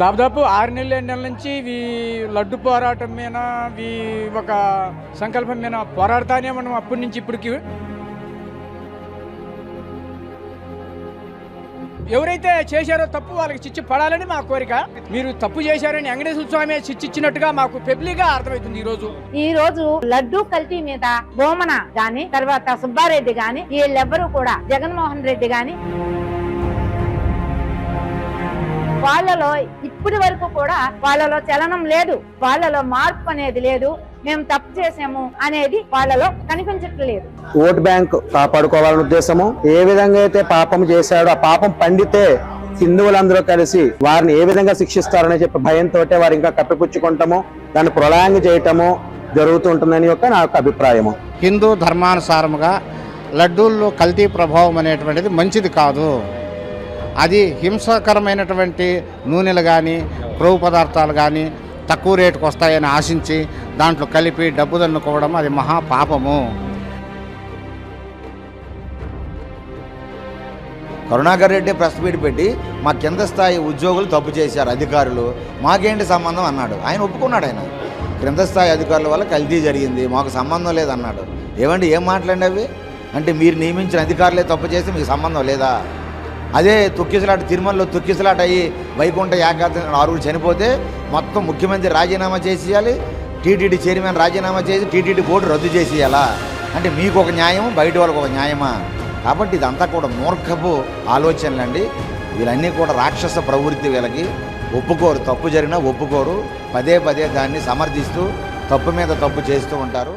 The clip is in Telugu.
దాదాపు 6 నెలలు 7 నెలల నుంచి లడ్డు పోరాటం మీద ఒక సంకల్పం మీద పోరాడతానే మనం అప్పటి నుంచి ఇప్పటికి. ఎవరైతే చేశారో తప్పు వాళ్ళకి శిక్ష పడాలని మా కోరిక. మీరు తప్పు చేశారని వెంకటేశ్వర స్వామి శిక్షించినట్టుగా మాకు పెబ్లిగా అర్థమవుతుంది. ఈ రోజు లడ్డు కల్తీ మీద బోమన గాని, తర్వాత సుబ్బారెడ్డి గాని, వీళ్ళెవ్వరూ కూడా జగన్మోహన్ రెడ్డి గాని వాళ్ళలో ఇప్పటి వరకు కూడా వాళ్ళలో చలనం లేదు, వాళ్ళలో మార్పు అనేది లేదు. మేము తప్పు చేసాము అనేది వాళ్ళలో కనిపించట్లేదు. ఓట్ బ్యాంక్ కాపాడుకోవాలనే ఉద్దేశము, ఏ విధంగా అయితే పాపం చేశాడో ఆ పాపం పండితే హిందువులందరూ కలిసి వారిని ఏ విధంగా శిక్షిస్తారని చెప్పి భయంతో వారు ఇంకా కప్పిపుచ్చుకుంటాము, దాన్ని ప్రొలాంగ్ చేయటము జరుగుతుంటుందని నా యొక్క అభిప్రాయము. హిందూ ధర్మానుసారముగా లడ్డూల్లో కల్తీ ప్రభావం అనేటువంటిది మంచిది కాదు. అది హింసాకరమైనటువంటి నూనెలు కానీ క్రొవ్వు పదార్థాలు కానీ తక్కువ రేటుకు వస్తాయని ఆశించి దాంట్లో కలిపి డబ్బు దన్నుకోవడం అది మహాపాపము. కరుణాకర్ రెడ్డి ప్రెస్ మీట్ పెట్టి మా కింద స్థాయి ఉద్యోగులు తప్పు చేశారు, అధికారులు మాకేంటి సంబంధం అన్నాడు. ఆయన ఒప్పుకున్నాడు. ఆయన క్రింద స్థాయి అధికారుల వల్ల కల్తీ జరిగింది, మాకు సంబంధం లేదన్నాడు. ఏమండి ఏం మాట్లాడి అవి అంటే మీరు నియమించిన అధికారులే తప్పు చేసి మీకు సంబంధం లేదా? అదే తొక్కిసలాట, తిరుమలలో తొక్కిసలాట అయ్యి వైకుంఠ ఏకాదశి 6 చనిపోతే మొత్తం ముఖ్యమంత్రి రాజీనామా చేసేయాలి, టీటీడీ చైర్మన్ రాజీనామా చేసి టీటీడీ బోర్డు రద్దు చేసేయాలా? అంటే మీకు ఒక న్యాయం, బయట వాళ్ళకు ఒక న్యాయమా? కాబట్టి ఇదంతా కూడా మూర్ఖపు ఆలోచనలండి. వీళ్ళన్నీ కూడా రాక్షస ప్రవృత్తి. వీళ్ళకి ఒప్పుకోరు, తప్పు జరిగినా ఒప్పుకోరు, పదే పదే దాన్ని సమర్థిస్తూ తప్పు మీద తప్పు చేస్తూ ఉంటారు.